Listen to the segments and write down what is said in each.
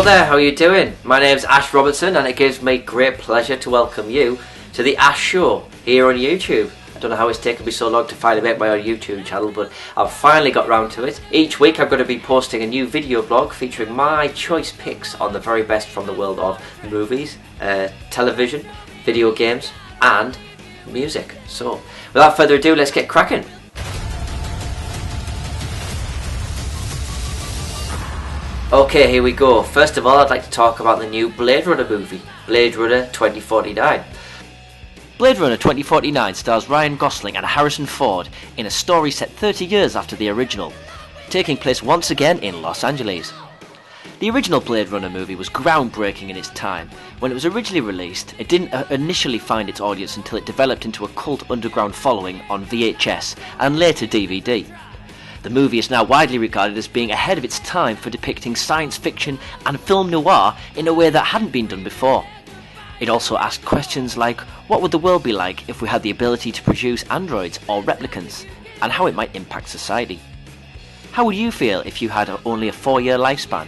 Hello there, how are you doing? My name's Ash Robertson and it gives me great pleasure to welcome you to the Ash Show here on YouTube. I don't know how it's taken me so long to finally make my own YouTube channel, but I've finally got round to it. Each week I'm going to be posting a new video blog featuring my choice picks on the very best from the world of movies, television, video games and music. So, without further ado, let's get cracking. Okay, here we go. First of all, I'd like to talk about the new Blade Runner movie, Blade Runner 2049. Blade Runner 2049 stars Ryan Gosling and Harrison Ford in a story set 30 years after the original, taking place once again in Los Angeles. The original Blade Runner movie was groundbreaking in its time. When it was originally released, it didn't initially find its audience until it developed into a cult underground following on VHS and later DVD. The movie is now widely regarded as being ahead of its time for depicting science fiction and film noir in a way that hadn't been done before. It also asked questions like, what would the world be like if we had the ability to produce androids or replicants, and how it might impact society? How would you feel if you had only a 4-year lifespan?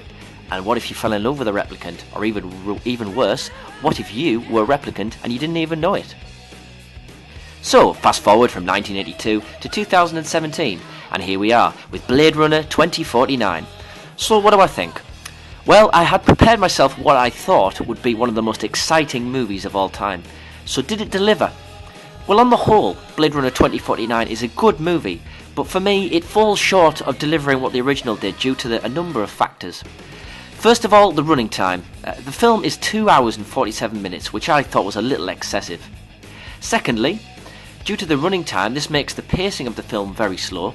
And what if you fell in love with a replicant, or even worse, what if you were a replicant and you didn't even know it? So, fast forward from 1982 to 2017, and here we are with Blade Runner 2049. So what do I think? Well, I had prepared myself what I thought would be one of the most exciting movies of all time. So did it deliver? Well, on the whole, Blade Runner 2049 is a good movie, but for me it falls short of delivering what the original did due to a number of factors. First of all, the running time. The film is 2 hours and 47 minutes, which I thought was a little excessive. Secondly, due to the running time, this makes the pacing of the film very slow.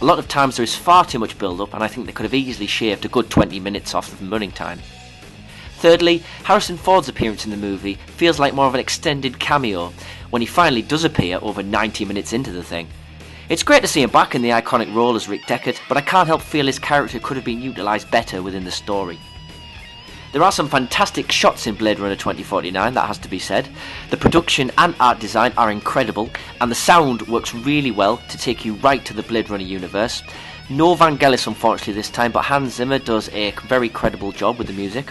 A lot of times there is far too much build-up, and I think they could have easily shaved a good 20 minutes off of the running time. Thirdly, Harrison Ford's appearance in the movie feels like more of an extended cameo when he finally does appear over 90 minutes into the thing. It's great to see him back in the iconic role as Rick Deckard, but I can't help feel his character could have been utilised better within the story. There are some fantastic shots in Blade Runner 2049, that has to be said. The production and art design are incredible, and the sound works really well to take you right to the Blade Runner universe. No Vangelis unfortunately this time, but Hans Zimmer does a very credible job with the music.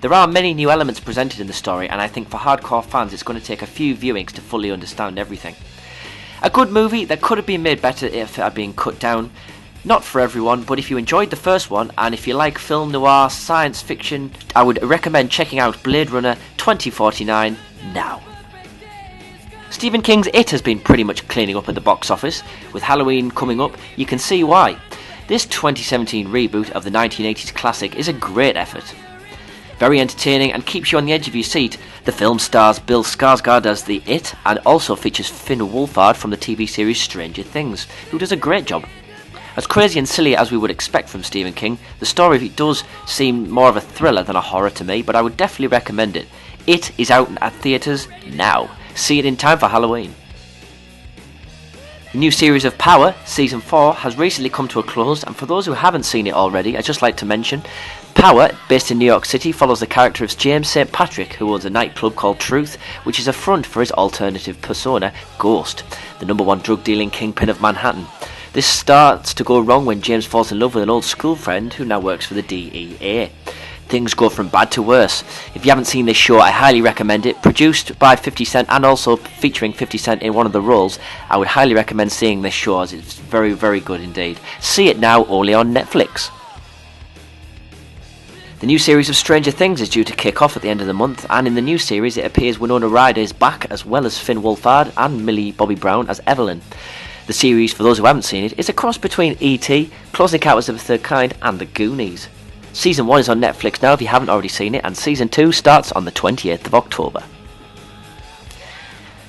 There are many new elements presented in the story, and I think for hardcore fans it's going to take a few viewings to fully understand everything. A good movie that could have been made better if it had been cut down. Not for everyone, but if you enjoyed the first one, and if you like film noir, science fiction, I would recommend checking out Blade Runner 2049 now. Stephen King's It has been pretty much cleaning up at the box office. With Halloween coming up, you can see why. This 2017 reboot of the 1980s classic is a great effort. Very entertaining and keeps you on the edge of your seat. The film stars Bill Skarsgård as the It, and also features Finn Wolfhard from the TV series Stranger Things, who does a great job. As crazy and silly as we would expect from Stephen King, the story does seem more of a thriller than a horror to me, but I would definitely recommend it. It is out at theatres now. See it in time for Halloween. The new series of Power, Season 4, has recently come to a close, and for those who haven't seen it already, I'd just like to mention, Power, based in New York City, follows the character of James St. Patrick, who owns a nightclub called Truth, which is a front for his alternative persona, Ghost, the #1 drug-dealing kingpin of Manhattan. This starts to go wrong when James falls in love with an old school friend who now works for the DEA. Things go from bad to worse. If you haven't seen this show, I highly recommend it. Produced by 50 Cent and also featuring 50 Cent in one of the roles, I would highly recommend seeing this show as it's very, very good indeed. See it now only on Netflix. The new series of Stranger Things is due to kick off at the end of the month, and in the new series it appears Winona Ryder is back, as well as Finn Wolfhard and Millie Bobby Brown as Evelyn. The series, for those who haven't seen it, is a cross between E.T., Close Encounters of the Third Kind and The Goonies. Season 1 is on Netflix now if you haven't already seen it, and Season 2 starts on the 28th of October.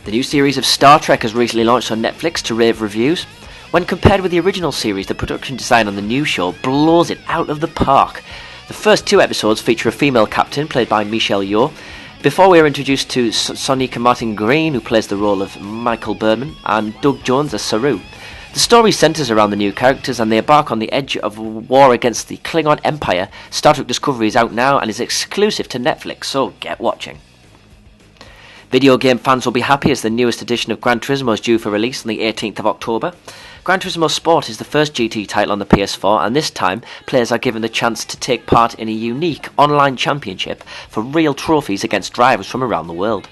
The new series of Star Trek has recently launched on Netflix to rave reviews. When compared with the original series, the production design on the new show blows it out of the park. The first 2 episodes feature a female captain played by Michelle Yeoh, before we are introduced to Sonika Martin-Green, who plays the role of Michael Berman, and Doug Jones as Saru. The story centres around the new characters, and they embark on the edge of a war against the Klingon Empire. Star Trek Discovery is out now and is exclusive to Netflix, so get watching. Video game fans will be happy as the newest edition of Gran Turismo is due for release on the 18th of October. Gran Turismo Sport is the first GT title on the PS4, and this time players are given the chance to take part in a unique online championship for real trophies against drivers from around the world.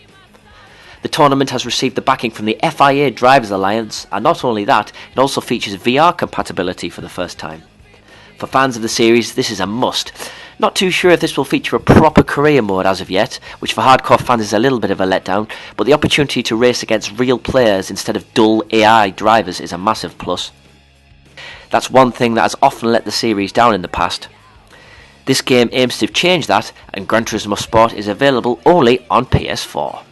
The tournament has received the backing from the FIA Drivers Alliance, and not only that, it also features VR compatibility for the first time. For fans of the series, this is a must. Not too sure if this will feature a proper career mode as of yet, which for hardcore fans is a little bit of a letdown, but the opportunity to race against real players instead of dull AI drivers is a massive plus. That's one thing that has often let the series down in the past. This game aims to change that, and Gran Turismo Sport is available only on PS4.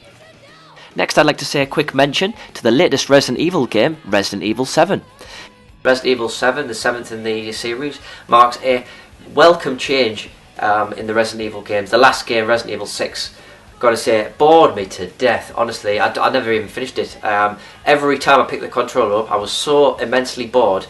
Next, I'd like to say a quick mention to the latest Resident Evil game, Resident Evil 7. Resident Evil 7, the 7th in the series, marks a welcome change in the Resident Evil games. The last game, Resident Evil 6, gotta say, it bored me to death. Honestly, I never even finished it. Every time I picked the controller up, I was so immensely bored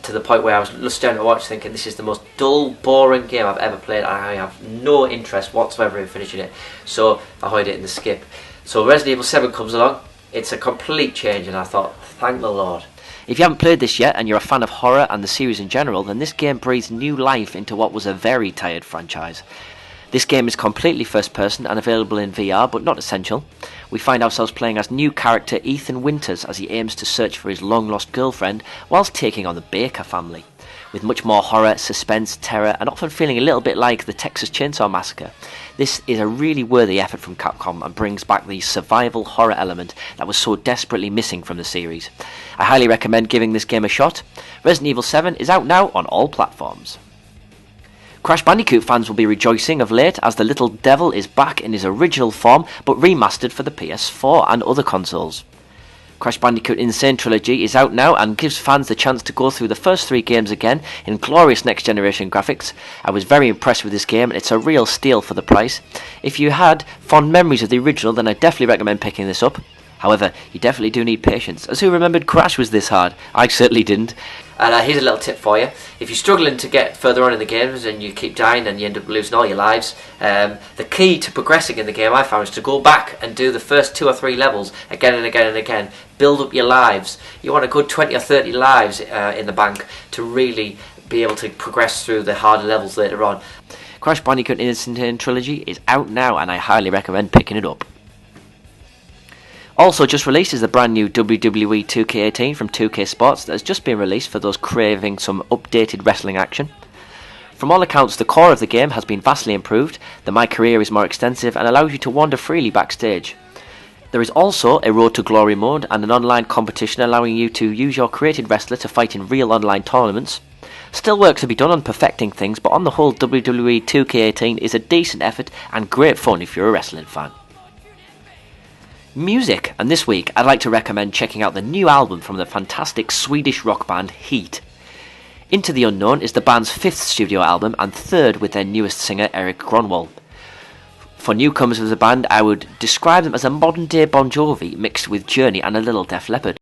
to the point where I was just down to watch thinking this is the most dull, boring game I've ever played, and I have no interest whatsoever in finishing it. So I hide it in the skip. So Resident Evil 7 comes along, it's a complete change, and I thought, thank the Lord. If you haven't played this yet and you're a fan of horror and the series in general, then this game breathes new life into what was a very tired franchise. This game is completely first person and available in VR, but not essential. We find ourselves playing as new character Ethan Winters as he aims to search for his long lost girlfriend whilst taking on the Baker family. With much more horror, suspense, terror, and often feeling a little bit like the Texas Chainsaw Massacre. This is a really worthy effort from Capcom and brings back the survival horror element that was so desperately missing from the series. I highly recommend giving this game a shot. Resident Evil 7 is out now on all platforms. Crash Bandicoot fans will be rejoicing of late as the little devil is back in his original form but remastered for the PS4 and other consoles. Crash Bandicoot Insane Trilogy is out now and gives fans the chance to go through the first 3 games again in glorious next generation graphics. I was very impressed with this game and it's a real steal for the price. If you had fond memories of the original, then I definitely recommend picking this up. However, you definitely do need patience, as who remembered Crash was this hard? I certainly didn't. And here's a little tip for you. If you're struggling to get further on in the games and you keep dying and you end up losing all your lives, the key to progressing in the game I found is to go back and do the first 2 or 3 levels again and again and again. Build up your lives. You want a good 20 or 30 lives in the bank to really be able to progress through the harder levels later on. Crash Bandicoot Insane Trilogy is out now and I highly recommend picking it up. Also just released is the brand new WWE 2K18 from 2K Sports that has just been released for those craving some updated wrestling action. From all accounts, the core of the game has been vastly improved, the My Career is more extensive and allows you to wander freely backstage. There is also a Road to Glory mode and an online competition allowing you to use your created wrestler to fight in real online tournaments. Still work to be done on perfecting things, but on the whole WWE 2K18 is a decent effort and great fun if you're a wrestling fan. Music, and this week I'd like to recommend checking out the new album from the fantastic Swedish rock band H.E.A.T. Into the Unknown is the band's 5th studio album and 3rd with their newest singer Erik Grönwall. For newcomers of the band, I would describe them as a modern day Bon Jovi mixed with Journey and a little Def Leppard.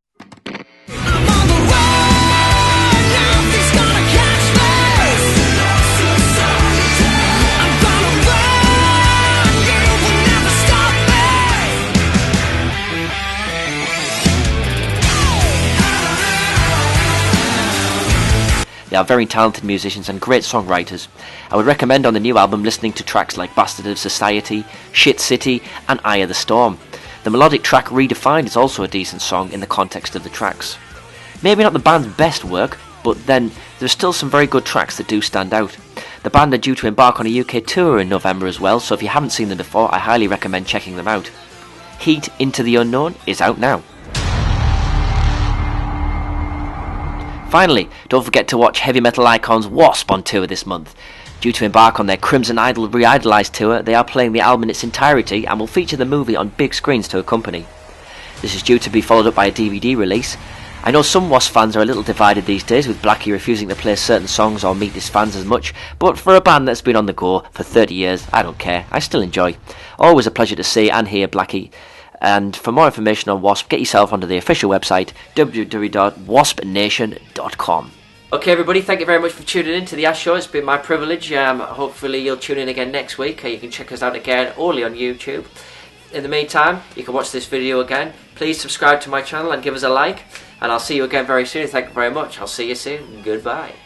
They are very talented musicians and great songwriters. I would recommend on the new album listening to tracks like Bastard of Society, Shit City and Eye of the Storm. The melodic track Redefined is also a decent song in the context of the tracks. Maybe not the band's best work, but then there's still some very good tracks that do stand out. The band are due to embark on a UK tour in November as well, so if you haven't seen them before, I highly recommend checking them out. H.E.A.T. Into the Unknown is out now. Finally, don't forget to watch heavy metal icons W.A.S.P on tour this month. Due to embark on their Crimson Idol Re-Idolised tour, they are playing the album in its entirety and will feature the movie on big screens to accompany. This is due to be followed up by a DVD release. I know some W.A.S.P fans are a little divided these days, with Blackie refusing to play certain songs or meet his fans as much, but for a band that's been on the go for 30 years, I don't care, I still enjoy. Always a pleasure to see and hear Blackie. And for more information on W.A.S.P, get yourself onto the official website www.waspnation.com. Okay everybody, thank you very much for tuning in to the Ash Show. It's been my privilege. Hopefully you'll tune in again next week. You can check us out again only on YouTube. in the meantime, you can watch this video again. Please subscribe to my channel and give us a like. And I'll see you again very soon. Thank you very much. I'll see you soon. Goodbye.